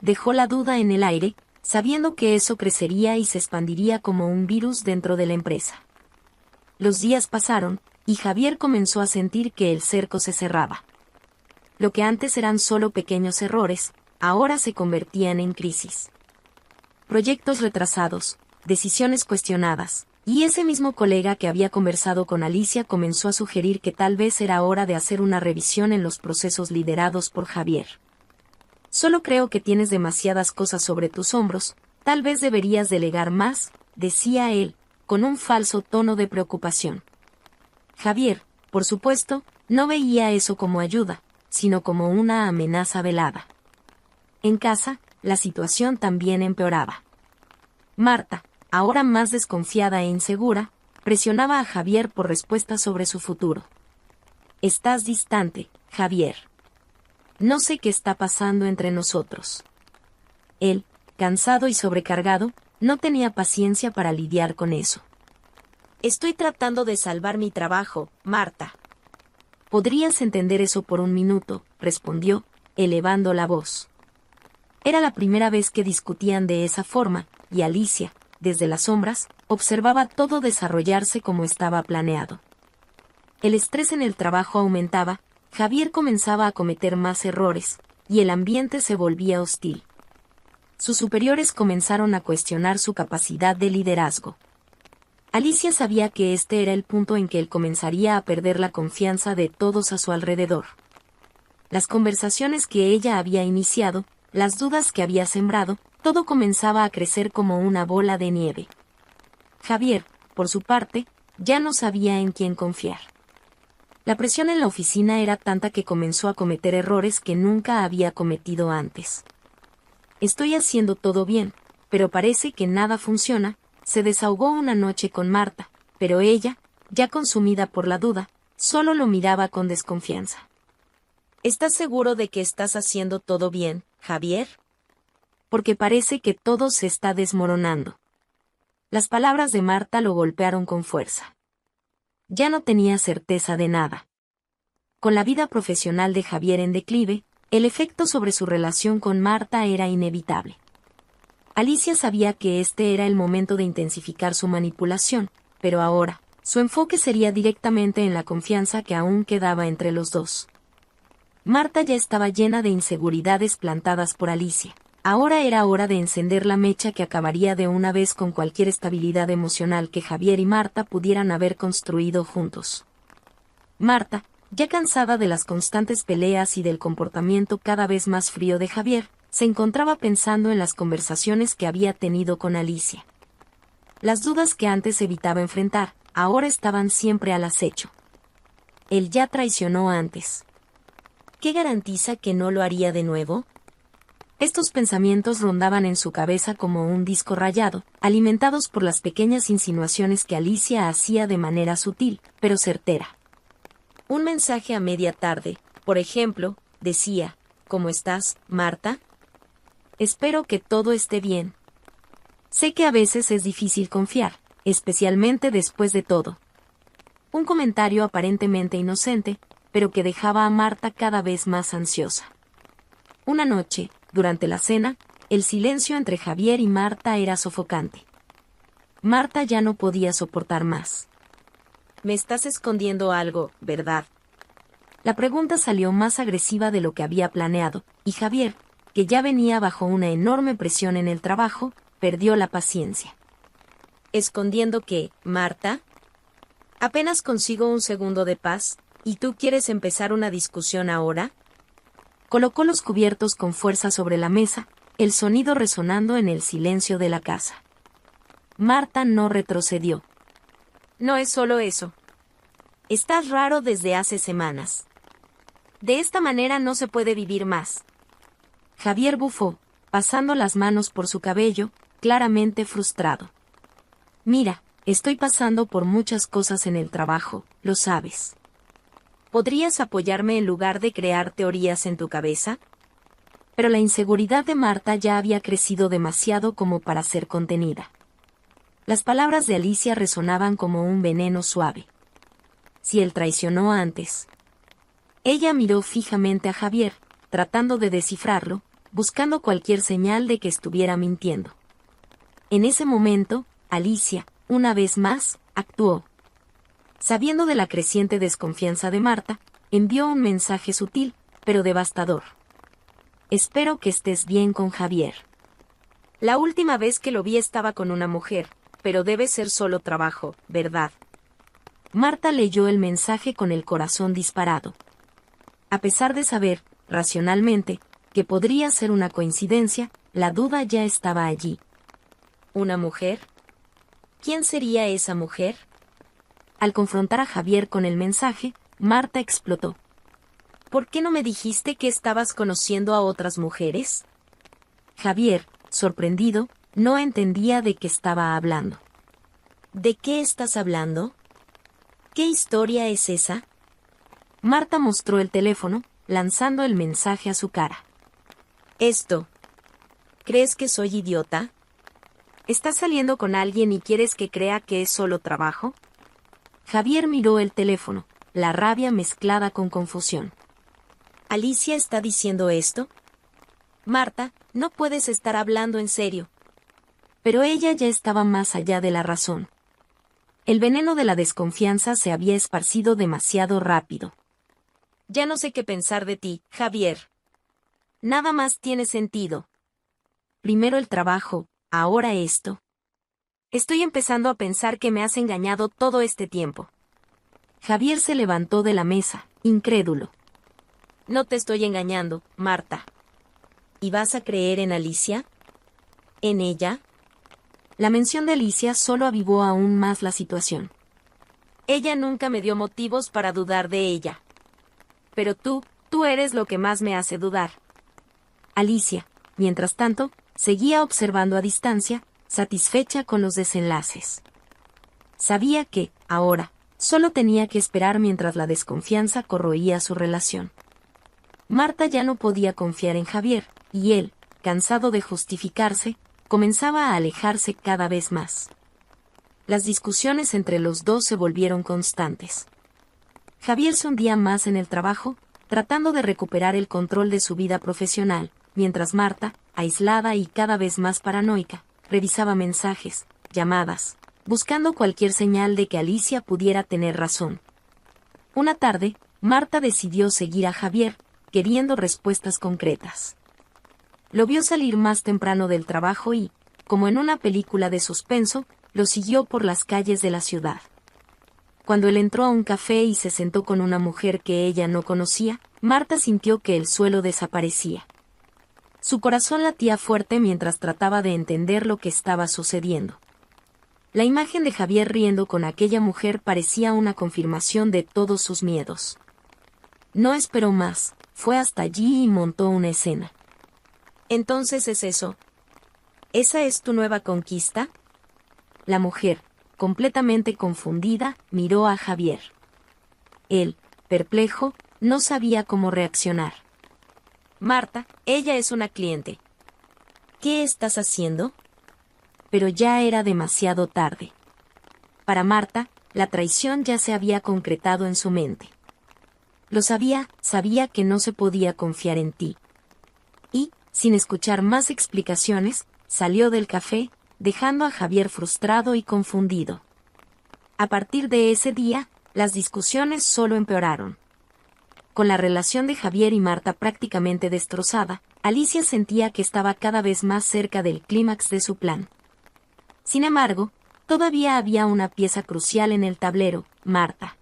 Dejó la duda en el aire, sabiendo que eso crecería y se expandiría como un virus dentro de la empresa. Los días pasaron, y Javier comenzó a sentir que el cerco se cerraba. Lo que antes eran solo pequeños errores, ahora se convertían en crisis. Proyectos retrasados, decisiones cuestionadas, y ese mismo colega que había conversado con Alicia comenzó a sugerir que tal vez era hora de hacer una revisión en los procesos liderados por Javier. «Solo creo que tienes demasiadas cosas sobre tus hombros, tal vez deberías delegar más», decía él, con un falso tono de preocupación. Javier, por supuesto, no veía eso como ayuda, sino como una amenaza velada. En casa, la situación también empeoraba. Marta, ahora más desconfiada e insegura, presionaba a Javier por respuestas sobre su futuro. «Estás distante, Javier. No sé qué está pasando entre nosotros». Él, cansado y sobrecargado, no tenía paciencia para lidiar con eso. «Estoy tratando de salvar mi trabajo, Marta». «Podrías entender eso por un minuto», respondió, elevando la voz. Era la primera vez que discutían de esa forma, y Alicia, desde las sombras, observaba todo desarrollarse como estaba planeado. El estrés en el trabajo aumentaba, Javier comenzaba a cometer más errores, y el ambiente se volvía hostil. Sus superiores comenzaron a cuestionar su capacidad de liderazgo. Alicia sabía que este era el punto en que él comenzaría a perder la confianza de todos a su alrededor. Las conversaciones que ella había iniciado, las dudas que había sembrado, todo comenzaba a crecer como una bola de nieve. Javier, por su parte, ya no sabía en quién confiar. La presión en la oficina era tanta que comenzó a cometer errores que nunca había cometido antes. «Estoy haciendo todo bien, pero parece que nada funciona», se desahogó una noche con Marta, pero ella, ya consumida por la duda, solo lo miraba con desconfianza. «¿Estás seguro de que estás haciendo todo bien, Javier? Porque parece que todo se está desmoronando». Las palabras de Marta lo golpearon con fuerza. Ya no tenía certeza de nada. Con la vida profesional de Javier en declive, el efecto sobre su relación con Marta era inevitable. Alicia sabía que este era el momento de intensificar su manipulación, pero ahora, su enfoque sería directamente en la confianza que aún quedaba entre los dos. Marta ya estaba llena de inseguridades plantadas por Alicia. Ahora era hora de encender la mecha que acabaría de una vez con cualquier estabilidad emocional que Javier y Marta pudieran haber construido juntos. Marta, ya cansada de las constantes peleas y del comportamiento cada vez más frío de Javier, se encontraba pensando en las conversaciones que había tenido con Alicia. Las dudas que antes evitaba enfrentar, ahora estaban siempre al acecho. Él ya traicionó antes. ¿Qué garantiza que no lo haría de nuevo? Estos pensamientos rondaban en su cabeza como un disco rayado, alimentados por las pequeñas insinuaciones que Alicia hacía de manera sutil, pero certera. Un mensaje a media tarde, por ejemplo, decía: «¿Cómo estás, Marta? Espero que todo esté bien. Sé que a veces es difícil confiar, especialmente después de todo». Un comentario aparentemente inocente, pero que dejaba a Marta cada vez más ansiosa. Una noche, durante la cena, el silencio entre Javier y Marta era sofocante. Marta ya no podía soportar más. «Me estás escondiendo algo, ¿verdad?». La pregunta salió más agresiva de lo que había planeado, y Javier, que ya venía bajo una enorme presión en el trabajo, perdió la paciencia. «¿Escondiendo qué, Marta? Apenas consigo un segundo de paz, ¿y tú quieres empezar una discusión ahora?». Colocó los cubiertos con fuerza sobre la mesa, el sonido resonando en el silencio de la casa. Marta no retrocedió. No es solo eso. Estás raro desde hace semanas. De esta manera no se puede vivir más. Javier bufó, pasando las manos por su cabello, claramente frustrado. Mira, estoy pasando por muchas cosas en el trabajo, lo sabes. ¿Podrías apoyarme en lugar de crear teorías en tu cabeza? Pero la inseguridad de Marta ya había crecido demasiado como para ser contenida. Las palabras de Alicia resonaban como un veneno suave. Si él traicionó antes. Ella miró fijamente a Javier, tratando de descifrarlo, buscando cualquier señal de que estuviera mintiendo. En ese momento, Alicia, una vez más, actuó. Sabiendo de la creciente desconfianza de Marta, envió un mensaje sutil, pero devastador. Espero que estés bien con Javier. La última vez que lo vi estaba con una mujer, pero debe ser solo trabajo, ¿verdad? Marta leyó el mensaje con el corazón disparado. A pesar de saber, racionalmente, que podría ser una coincidencia, la duda ya estaba allí. ¿Una mujer? ¿Quién sería esa mujer? Al confrontar a Javier con el mensaje, Marta explotó. ¿Por qué no me dijiste que estabas conociendo a otras mujeres? Javier, sorprendido, no entendía de qué estaba hablando. ¿De qué estás hablando? ¿Qué historia es esa? Marta mostró el teléfono, lanzando el mensaje a su cara. Esto. ¿Crees que soy idiota? ¿Estás saliendo con alguien y quieres que crea que es solo trabajo? Javier miró el teléfono, la rabia mezclada con confusión. ¿Alicia está diciendo esto? Marta, no puedes estar hablando en serio. Pero ella ya estaba más allá de la razón. El veneno de la desconfianza se había esparcido demasiado rápido. Ya no sé qué pensar de ti, Javier. Nada más tiene sentido. Primero el trabajo, ahora esto. Estoy empezando a pensar que me has engañado todo este tiempo. Javier se levantó de la mesa, incrédulo. No te estoy engañando, Marta. ¿Y vas a creer en Alicia? ¿En ella? La mención de Alicia solo avivó aún más la situación. Ella nunca me dio motivos para dudar de ella. Pero tú eres lo que más me hace dudar. Alicia, mientras tanto, seguía observando a distancia, satisfecha con los desenlaces. Sabía que, ahora, solo tenía que esperar mientras la desconfianza corroía su relación. Marta ya no podía confiar en Javier, y él, cansado de justificarse, comenzaba a alejarse cada vez más. Las discusiones entre los dos se volvieron constantes. Javier se hundía más en el trabajo, tratando de recuperar el control de su vida profesional, mientras Marta, aislada y cada vez más paranoica, revisaba mensajes, llamadas, buscando cualquier señal de que Alicia pudiera tener razón. Una tarde, Marta decidió seguir a Javier, queriendo respuestas concretas. Lo vio salir más temprano del trabajo y, como en una película de suspenso, lo siguió por las calles de la ciudad. Cuando él entró a un café y se sentó con una mujer que ella no conocía, Marta sintió que el suelo desaparecía. Su corazón latía fuerte mientras trataba de entender lo que estaba sucediendo. La imagen de Javier riendo con aquella mujer parecía una confirmación de todos sus miedos. No esperó más, fue hasta allí y montó una escena. Entonces es eso. ¿Esa es tu nueva conquista? La mujer, completamente confundida, miró a Javier. Él, perplejo, no sabía cómo reaccionar. Marta, ella es una cliente. ¿Qué estás haciendo? Pero ya era demasiado tarde. Para Marta, la traición ya se había concretado en su mente. Lo sabía que no se podía confiar en ti. Y, sin escuchar más explicaciones, salió del café, dejando a Javier frustrado y confundido. A partir de ese día, las discusiones solo empeoraron. Con la relación de Javier y Marta prácticamente destrozada, Alicia sentía que estaba cada vez más cerca del clímax de su plan. Sin embargo, todavía había una pieza crucial en el tablero, Marta.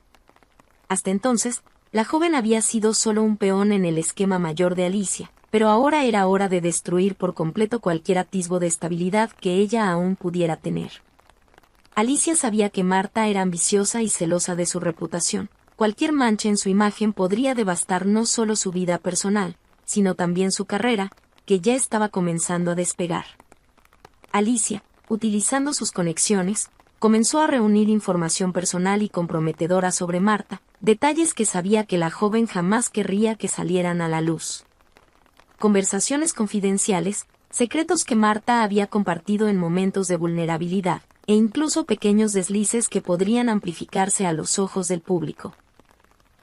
Hasta entonces, la joven había sido solo un peón en el esquema mayor de Alicia, pero ahora era hora de destruir por completo cualquier atisbo de estabilidad que ella aún pudiera tener. Alicia sabía que Marta era ambiciosa y celosa de su reputación. Cualquier mancha en su imagen podría devastar no solo su vida personal, sino también su carrera, que ya estaba comenzando a despegar. Alicia, utilizando sus conexiones, comenzó a reunir información personal y comprometedora sobre Marta, detalles que sabía que la joven jamás querría que salieran a la luz. Conversaciones confidenciales, secretos que Marta había compartido en momentos de vulnerabilidad, e incluso pequeños deslices que podrían amplificarse a los ojos del público.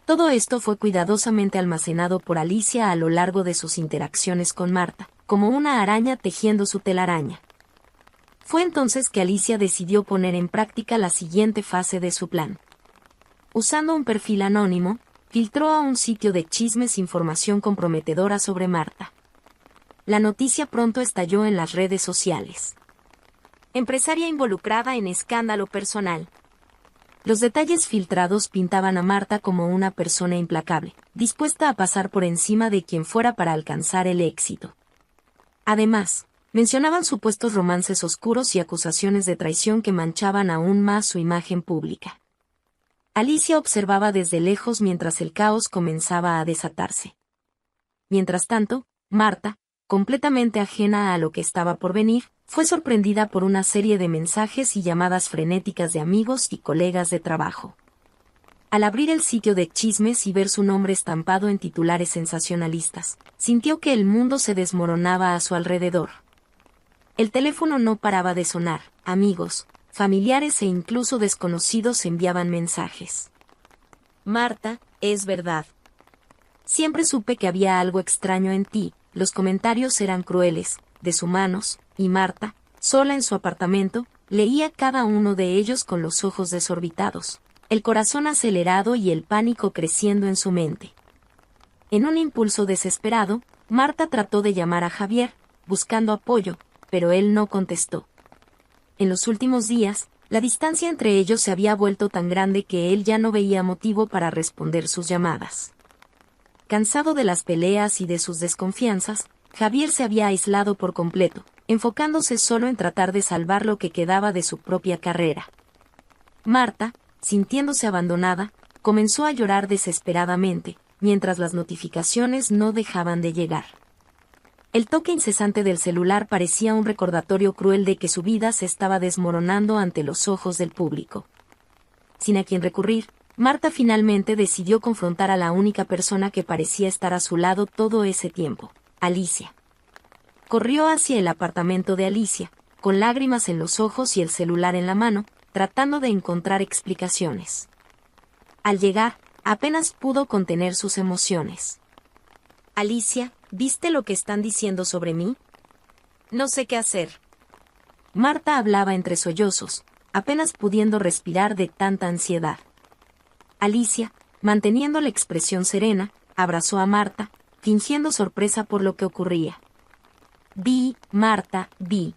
Todo esto fue cuidadosamente almacenado por Alicia a lo largo de sus interacciones con Marta, como una araña tejiendo su telaraña. Fue entonces que Alicia decidió poner en práctica la siguiente fase de su plan. Usando un perfil anónimo, filtró a un sitio de chismes información comprometedora sobre Marta. La noticia pronto estalló en las redes sociales. Empresaria involucrada en escándalo personal. Los detalles filtrados pintaban a Marta como una persona implacable, dispuesta a pasar por encima de quien fuera para alcanzar el éxito. Además, mencionaban supuestos romances oscuros y acusaciones de traición que manchaban aún más su imagen pública. Alicia observaba desde lejos mientras el caos comenzaba a desatarse. Mientras tanto, Marta, completamente ajena a lo que estaba por venir, fue sorprendida por una serie de mensajes y llamadas frenéticas de amigos y colegas de trabajo. Al abrir el sitio de chismes y ver su nombre estampado en titulares sensacionalistas, sintió que el mundo se desmoronaba a su alrededor. El teléfono no paraba de sonar, amigos, familiares e incluso desconocidos enviaban mensajes. Marta, es verdad. Siempre supe que había algo extraño en ti. Los comentarios eran crueles, deshumanos, y Marta, sola en su apartamento, leía cada uno de ellos con los ojos desorbitados, el corazón acelerado y el pánico creciendo en su mente. En un impulso desesperado, Marta trató de llamar a Javier, buscando apoyo, pero él no contestó. En los últimos días, la distancia entre ellos se había vuelto tan grande que él ya no veía motivo para responder sus llamadas. Cansado de las peleas y de sus desconfianzas, Javier se había aislado por completo, enfocándose solo en tratar de salvar lo que quedaba de su propia carrera. Marta, sintiéndose abandonada, comenzó a llorar desesperadamente, mientras las notificaciones no dejaban de llegar. El toque incesante del celular parecía un recordatorio cruel de que su vida se estaba desmoronando ante los ojos del público. Sin a quien recurrir, Marta finalmente decidió confrontar a la única persona que parecía estar a su lado todo ese tiempo, Alicia. Corrió hacia el apartamento de Alicia, con lágrimas en los ojos y el celular en la mano, tratando de encontrar explicaciones. Al llegar, apenas pudo contener sus emociones. Alicia, ¿viste lo que están diciendo sobre mí? No sé qué hacer. Marta hablaba entre sollozos, apenas pudiendo respirar de tanta ansiedad. Alicia, manteniendo la expresión serena, abrazó a Marta, fingiendo sorpresa por lo que ocurría. Vi, Marta, vi.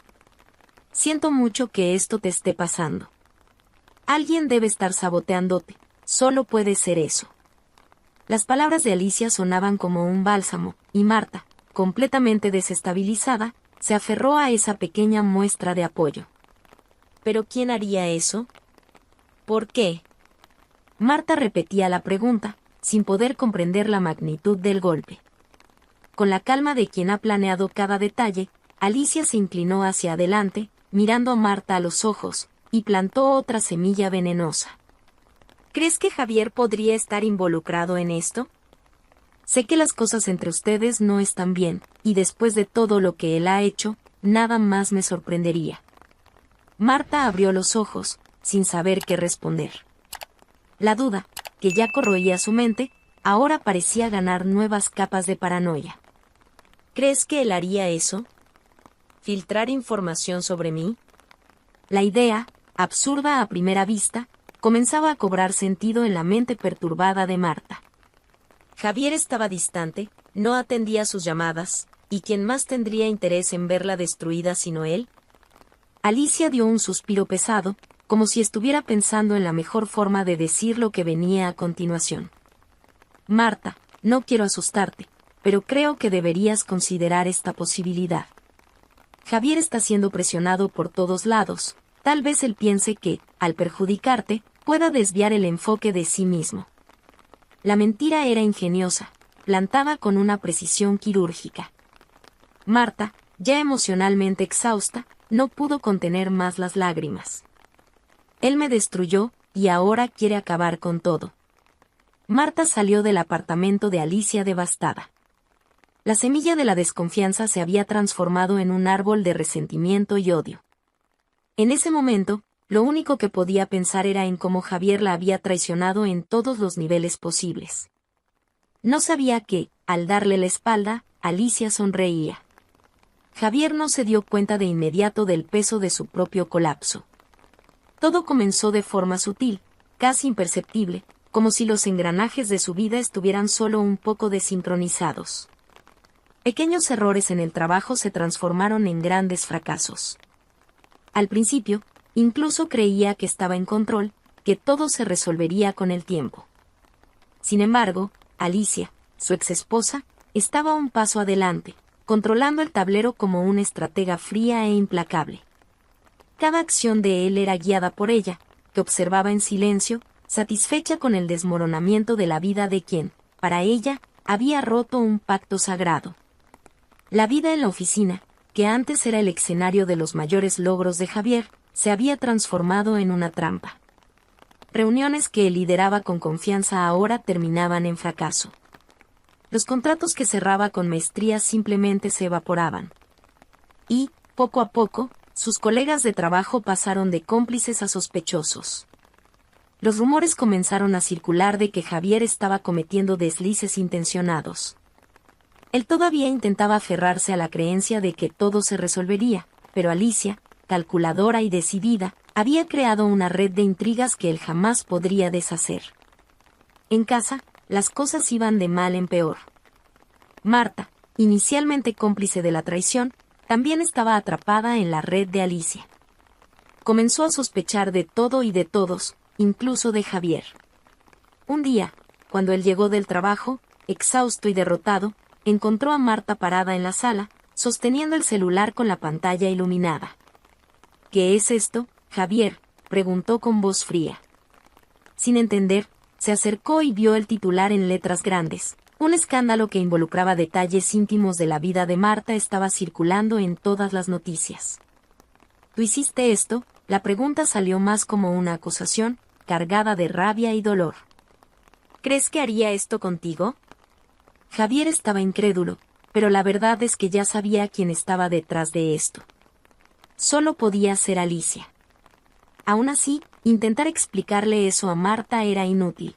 Siento mucho que esto te esté pasando. Alguien debe estar saboteándote, solo puede ser eso. Las palabras de Alicia sonaban como un bálsamo, y Marta, completamente desestabilizada, se aferró a esa pequeña muestra de apoyo. ¿Pero quién haría eso? ¿Por qué? Marta repetía la pregunta, sin poder comprender la magnitud del golpe. Con la calma de quien ha planeado cada detalle, Alicia se inclinó hacia adelante, mirando a Marta a los ojos, y plantó otra semilla venenosa. ¿Crees que Javier podría estar involucrado en esto? Sé que las cosas entre ustedes no están bien, y después de todo lo que él ha hecho, nada más me sorprendería. Marta abrió los ojos, sin saber qué responder. La duda, que ya corroía su mente, ahora parecía ganar nuevas capas de paranoia. ¿Crees que él haría eso? ¿Filtrar información sobre mí? La idea, absurda a primera vista, comenzaba a cobrar sentido en la mente perturbada de Marta. Javier estaba distante, no atendía sus llamadas, ¿y quién más tendría interés en verla destruida sino él? Alicia dio un suspiro pesado, como si estuviera pensando en la mejor forma de decir lo que venía a continuación. Marta, no quiero asustarte, pero creo que deberías considerar esta posibilidad. Javier está siendo presionado por todos lados. Tal vez él piense que, al perjudicarte, pueda desviar el enfoque de sí mismo. La mentira era ingeniosa, plantada con una precisión quirúrgica. Marta, ya emocionalmente exhausta, no pudo contener más las lágrimas. Él me destruyó, y ahora quiere acabar con todo. Marta salió del apartamento de Alicia devastada. La semilla de la desconfianza se había transformado en un árbol de resentimiento y odio. En ese momento, lo único que podía pensar era en cómo Javier la había traicionado en todos los niveles posibles. No sabía que, al darle la espalda, Alicia sonreía. Javier no se dio cuenta de inmediato del peso de su propio colapso. Todo comenzó de forma sutil, casi imperceptible, como si los engranajes de su vida estuvieran solo un poco desincronizados. Pequeños errores en el trabajo se transformaron en grandes fracasos. Al principio, incluso creía que estaba en control, que todo se resolvería con el tiempo. Sin embargo, Alicia, su exesposa, estaba un paso adelante, controlando el tablero como una estratega fría e implacable. Cada acción de él era guiada por ella, que observaba en silencio, satisfecha con el desmoronamiento de la vida de quien, para ella, había roto un pacto sagrado. La vida en la oficina, que antes era el escenario de los mayores logros de Javier, se había transformado en una trampa. Reuniones que él lideraba con confianza ahora terminaban en fracaso. Los contratos que cerraba con maestría simplemente se evaporaban. Y, poco a poco, sus colegas de trabajo pasaron de cómplices a sospechosos. Los rumores comenzaron a circular de que Javier estaba cometiendo deslices intencionados. Él todavía intentaba aferrarse a la creencia de que todo se resolvería, pero Alicia, calculadora y decidida, había creado una red de intrigas que él jamás podría deshacer. En casa, las cosas iban de mal en peor. Marta, inicialmente cómplice de la traición, también estaba atrapada en la red de Alicia. Comenzó a sospechar de todo y de todos, incluso de Javier. Un día, cuando él llegó del trabajo, exhausto y derrotado, encontró a Marta parada en la sala, sosteniendo el celular con la pantalla iluminada. ¿Qué es esto, Javier?, preguntó con voz fría. Sin entender, se acercó y vio el titular en letras grandes. Un escándalo que involucraba detalles íntimos de la vida de Marta estaba circulando en todas las noticias. ¿Tú hiciste esto? La pregunta salió más como una acusación, cargada de rabia y dolor. ¿Crees que haría esto contigo? Javier estaba incrédulo, pero la verdad es que ya sabía quién estaba detrás de esto. Solo podía ser Alicia. Aún así, intentar explicarle eso a Marta era inútil.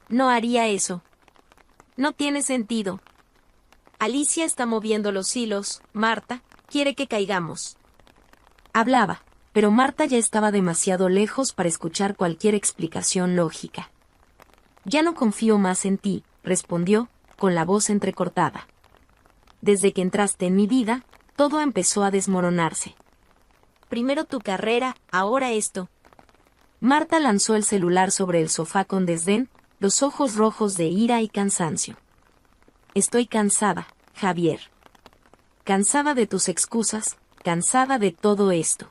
No haría eso. No tiene sentido. Alicia está moviendo los hilos, Marta, quiere que caigamos. Hablaba, pero Marta ya estaba demasiado lejos para escuchar cualquier explicación lógica. Ya no confío más en ti, respondió, con la voz entrecortada. Desde que entraste en mi vida, todo empezó a desmoronarse. Primero tu carrera, ahora esto. Marta lanzó el celular sobre el sofá con desdén, los ojos rojos de ira y cansancio. Estoy cansada, Javier. Cansada de tus excusas, cansada de todo esto.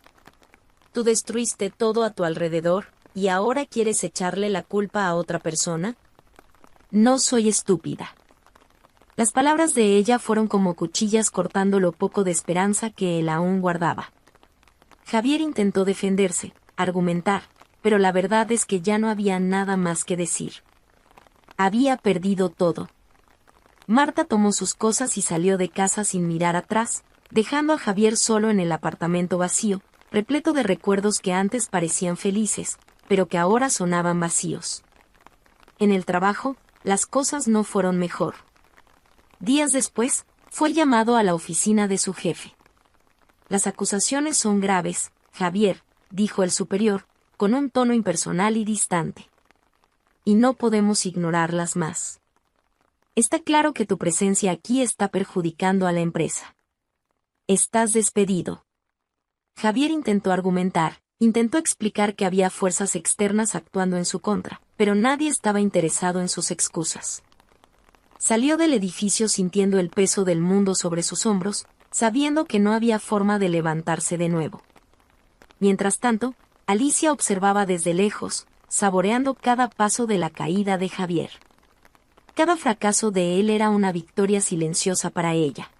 Tú destruiste todo a tu alrededor, ¿y ahora quieres echarle la culpa a otra persona? No soy estúpida. Las palabras de ella fueron como cuchillas cortando lo poco de esperanza que él aún guardaba. Javier intentó defenderse, argumentar, pero la verdad es que ya no había nada más que decir. Había perdido todo. Marta tomó sus cosas y salió de casa sin mirar atrás, dejando a Javier solo en el apartamento vacío, repleto de recuerdos que antes parecían felices, pero que ahora sonaban vacíos. En el trabajo, las cosas no fueron mejor. Días después, fue llamado a la oficina de su jefe. Las acusaciones son graves, Javier, dijo el superior, con un tono impersonal y distante. Y no podemos ignorarlas más. Está claro que tu presencia aquí está perjudicando a la empresa. Estás despedido. Javier intentó argumentar, intentó explicar que había fuerzas externas actuando en su contra, pero nadie estaba interesado en sus excusas. Salió del edificio sintiendo el peso del mundo sobre sus hombros, sabiendo que no había forma de levantarse de nuevo. Mientras tanto, Alicia observaba desde lejos, saboreando cada paso de la caída de Javier. Cada fracaso de él era una victoria silenciosa para ella.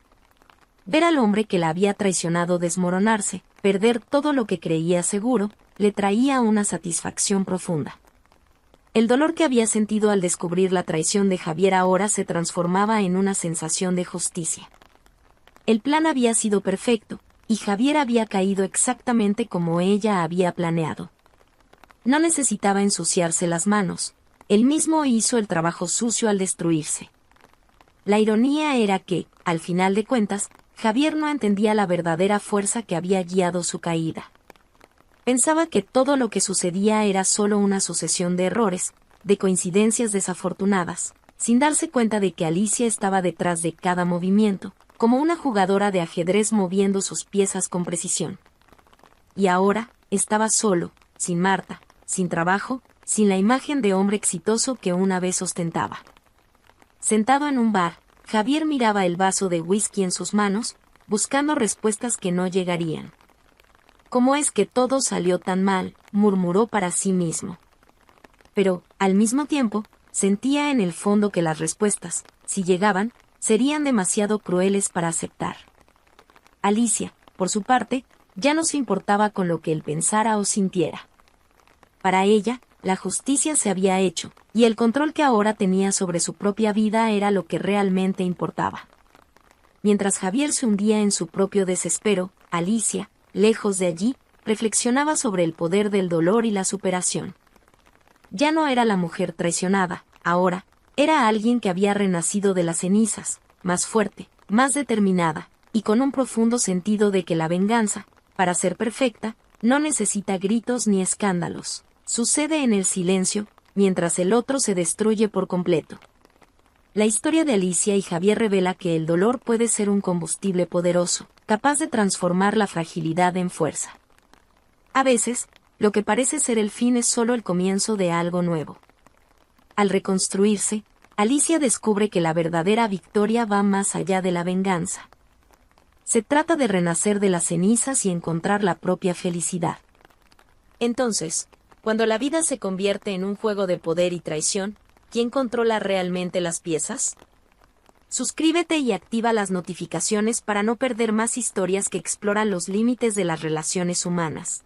Ver al hombre que la había traicionado desmoronarse, perder todo lo que creía seguro, le traía una satisfacción profunda. El dolor que había sentido al descubrir la traición de Javier ahora se transformaba en una sensación de justicia. El plan había sido perfecto, y Javier había caído exactamente como ella había planeado. No necesitaba ensuciarse las manos, él mismo hizo el trabajo sucio al destruirse. La ironía era que, al final de cuentas, Javier no entendía la verdadera fuerza que había guiado su caída. Pensaba que todo lo que sucedía era solo una sucesión de errores, de coincidencias desafortunadas, sin darse cuenta de que Alicia estaba detrás de cada movimiento, como una jugadora de ajedrez moviendo sus piezas con precisión. Y ahora, estaba solo, sin Marta, sin trabajo, sin la imagen de hombre exitoso que una vez ostentaba. Sentado en un bar, Javier miraba el vaso de whisky en sus manos, buscando respuestas que no llegarían. ¿Cómo es que todo salió tan mal?, murmuró para sí mismo. Pero, al mismo tiempo, sentía en el fondo que las respuestas, si llegaban, serían demasiado crueles para aceptar. Alicia, por su parte, ya no se importaba con lo que él pensara o sintiera. Para ella, la justicia se había hecho, y el control que ahora tenía sobre su propia vida era lo que realmente importaba. Mientras Javier se hundía en su propio desespero, Alicia, lejos de allí, reflexionaba sobre el poder del dolor y la superación. Ya no era la mujer traicionada, ahora, era alguien que había renacido de las cenizas, más fuerte, más determinada, y con un profundo sentido de que la venganza, para ser perfecta, no necesita gritos ni escándalos. Sucede en el silencio, mientras el otro se destruye por completo. La historia de Alicia y Javier revela que el dolor puede ser un combustible poderoso, capaz de transformar la fragilidad en fuerza. A veces, lo que parece ser el fin es solo el comienzo de algo nuevo. Al reconstruirse, Alicia descubre que la verdadera victoria va más allá de la venganza. Se trata de renacer de las cenizas y encontrar la propia felicidad. Entonces, cuando la vida se convierte en un juego de poder y traición, ¿quién controla realmente las piezas? Suscríbete y activa las notificaciones para no perder más historias que exploran los límites de las relaciones humanas.